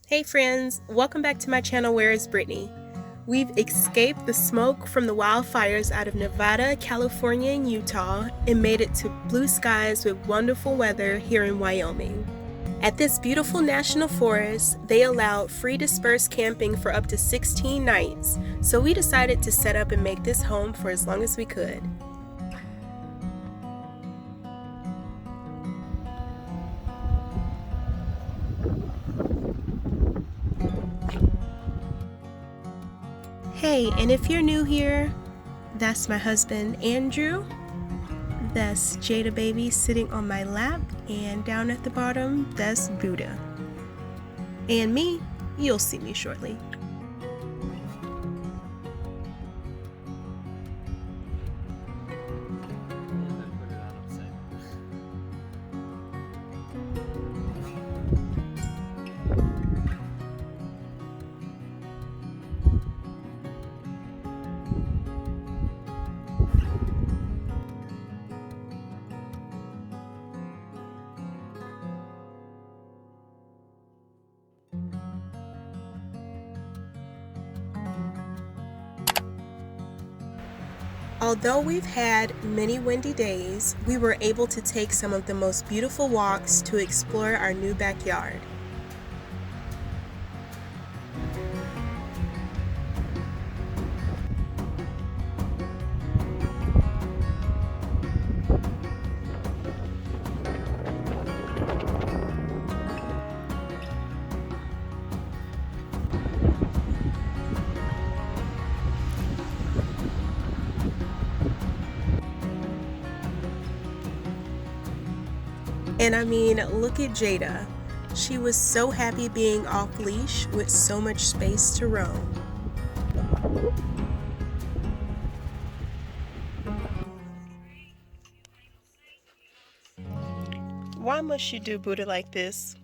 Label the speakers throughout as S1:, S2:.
S1: Hey friends, welcome back to my channel Where is Brittany. We've escaped the smoke from the wildfires out of Nevada, California, and Utah and made it to blue skies with wonderful weather here in Wyoming. At this beautiful national forest, they allowed free dispersed camping for up to 16 nights, so we decided to set up and make this home for as long as we could. Hey, and if you're new here, that's my husband Andrew. That's Jada baby sitting on my lap, and down at the bottom, that's Buddha. And me, you'll see me shortly. Although we've had many windy days, we were able to take some of the most beautiful walks to explore our new backyard. And I mean, look at Jada. She was so happy being off leash with so much space to roam. Why must you do Buddha like this?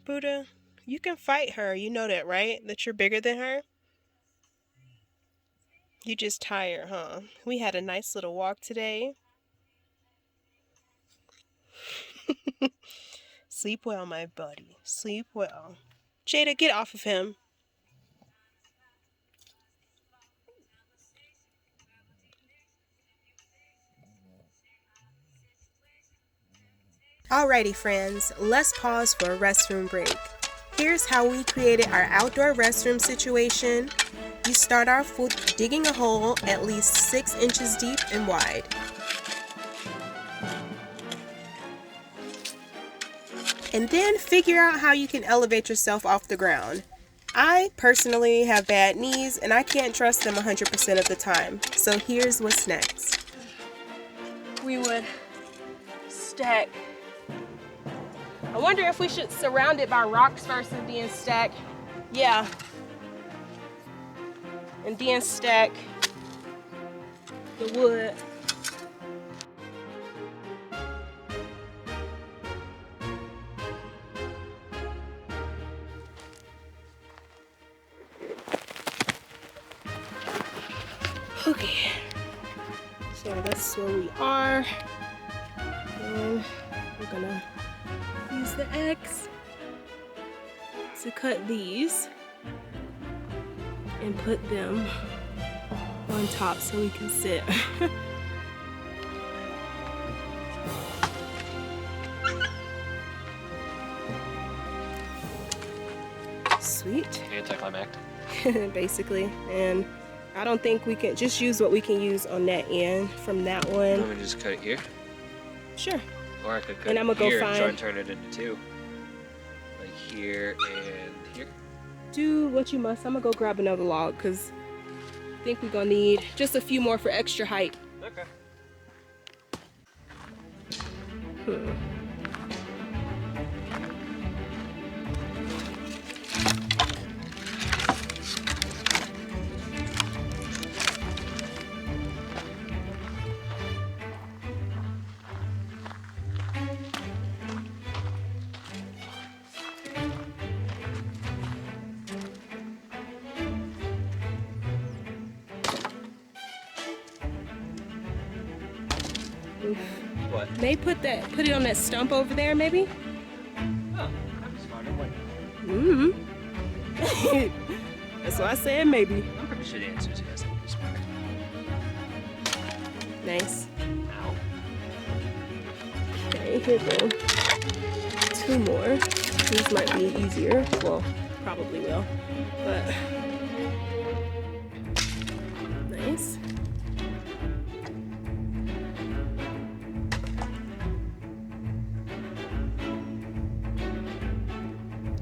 S1: Buddha, you can fight her. You know that, right? That you're bigger than her? You just tired, huh? We had a nice little walk today. Sleep well, my buddy. Sleep well. Jada, get off of him. Alrighty friends, let's pause for a restroom break. Here's how we created our outdoor restroom situation. You start off with digging a hole at least 6 inches deep and wide. And then figure out how you can elevate yourself off the ground. I personally have bad knees and I can't trust them 100% of the time. So here's what's next. We would stack. I wonder if we should surround it by rocks first and then stack. Yeah. And then stack the wood. Okay, so that's where we are, and we're gonna use the axe to cut these and put them on top so we can sit. Sweet.
S2: Anticlimactic.
S1: Basically, and I don't think we can just use what we can use on that end from that one.
S2: I'm gonna just cut it here.
S1: Sure.
S2: Or I could cut
S1: And
S2: it
S1: I'm gonna go
S2: here and try
S1: find-
S2: and turn it into two. Like here and here.
S1: Do what you must. I'm gonna go grab another log because I think we're gonna need just a few more for extra height.
S2: Okay.
S1: What? They put it on that stump over there, maybe?
S2: Oh, I'm smart. I'm like
S1: Mm-hmm. That's why I said maybe.
S2: I'm pretty sure the answer is yes. I'm smart.
S1: Nice.
S2: Ow.
S1: Okay, here go. 2 more. These might be easier. Well, probably will. But nice.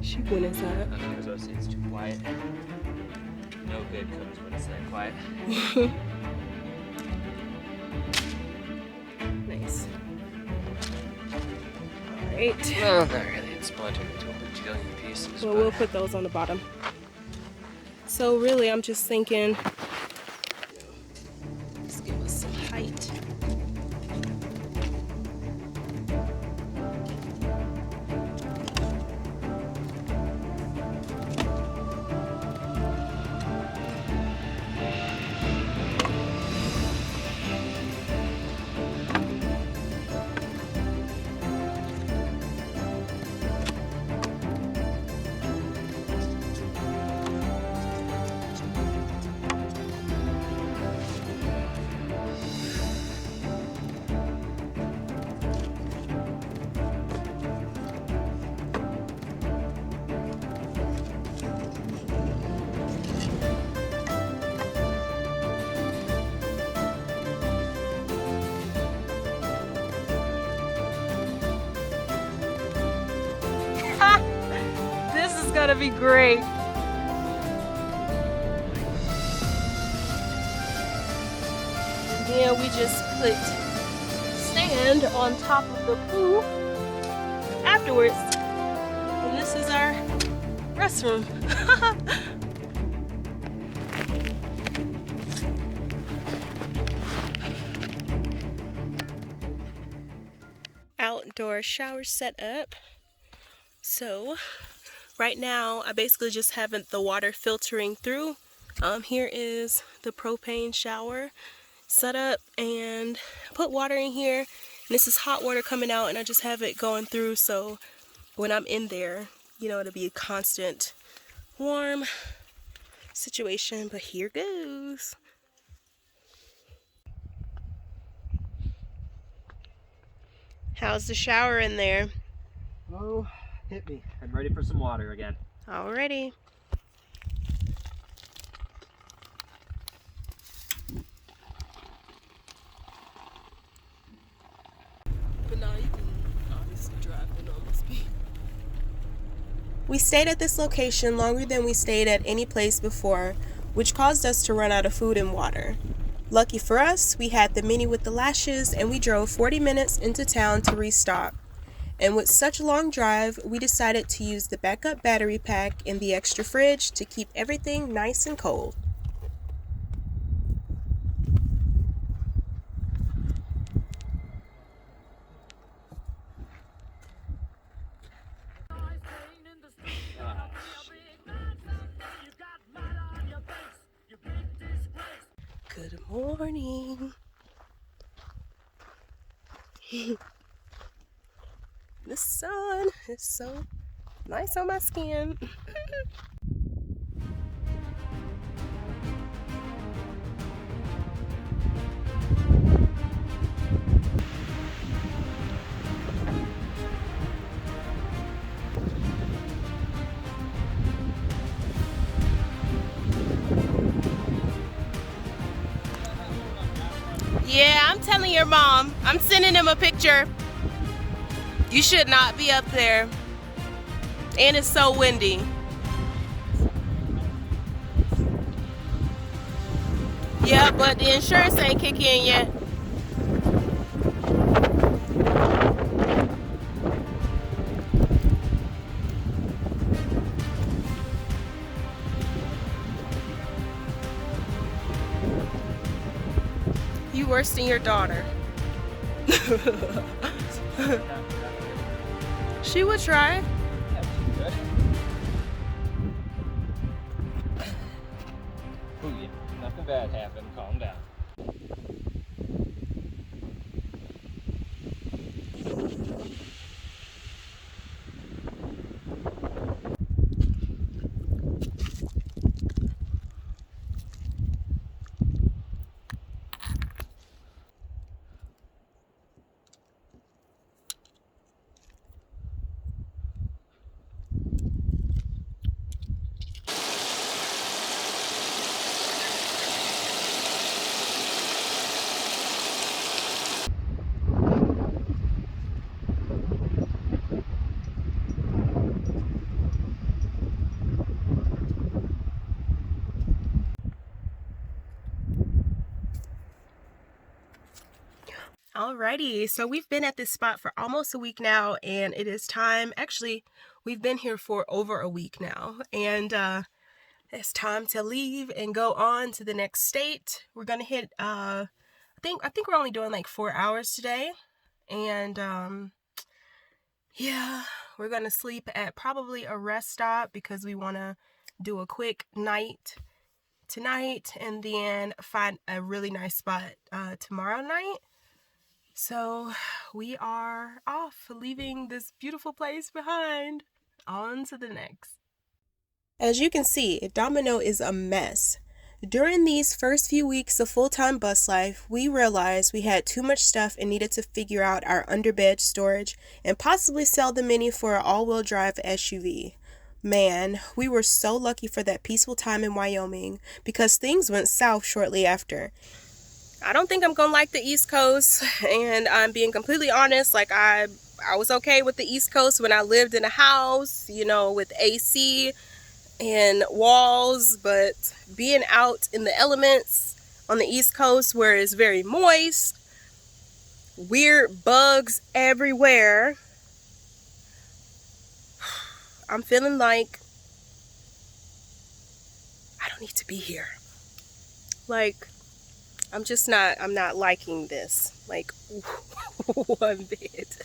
S1: She went inside.
S2: Okay, I was about to say it's too quiet. No good comes when it's that quiet.
S1: Nice. Alright.
S2: Well, not really. It's splintered into a bajillion pieces.
S1: Well,
S2: but
S1: we'll put those on the bottom. So really, I'm just thinking, let's give us some height. This is gonna be great. Then we just put sand on top of the pool afterwards. And this is our restroom. Outdoor shower set up. So right now I basically just have the water filtering through. Here is the propane shower set up, and put water in here, and this is hot water coming out, and I just have it going through, so when I'm in there, you know, it'll be a constant warm situation. But here goes. How's the shower in there?
S2: oh, hit me. I'm ready for some water again.
S1: Alrighty. But now you can obviously drive at normal speed. We stayed at this location longer than we stayed at any place before, which caused us to run out of food and water. Lucky for us, we had the mini with the lashes, and we drove 40 minutes into town to restock. And with such a long drive, we decided to use the backup battery pack in the extra fridge to keep everything nice and cold. Good morning. The sun is so nice on my skin. Yeah, I'm telling your mom. I'm sending him a picture. You should not be up there. And it's so windy. Yeah, but the insurance ain't kick in yet. You worse than your daughter. She would try.
S2: Oh yeah, nothing bad happened. Calm down.
S1: Alrighty, so we've been at this spot for almost a week now, and it is time. Actually, we've been here for over a week now, and it's time to leave and go on to the next state. We're gonna hit. I think we're only doing like 4 hours today, and yeah, we're gonna sleep at probably a rest stop because we want to do a quick night tonight, and then find a really nice spot tomorrow night. So we are off, leaving this beautiful place behind. On to the next. As you can see, Domino is a mess. During these first few weeks of full-time bus life, we realized we had too much stuff and needed to figure out our underbed storage and possibly sell the Mini for an all-wheel drive SUV. Man, we were so lucky for that peaceful time in Wyoming because things went south shortly after. I don't think I'm gonna like the East Coast, and I'm being completely honest. Like I was okay with the East Coast when I lived in a house, with AC and walls, but being out in the elements on the East Coast where it's very moist, weird bugs everywhere, I'm feeling like I don't need to be here. Like, I'm not liking this. Like, one bit.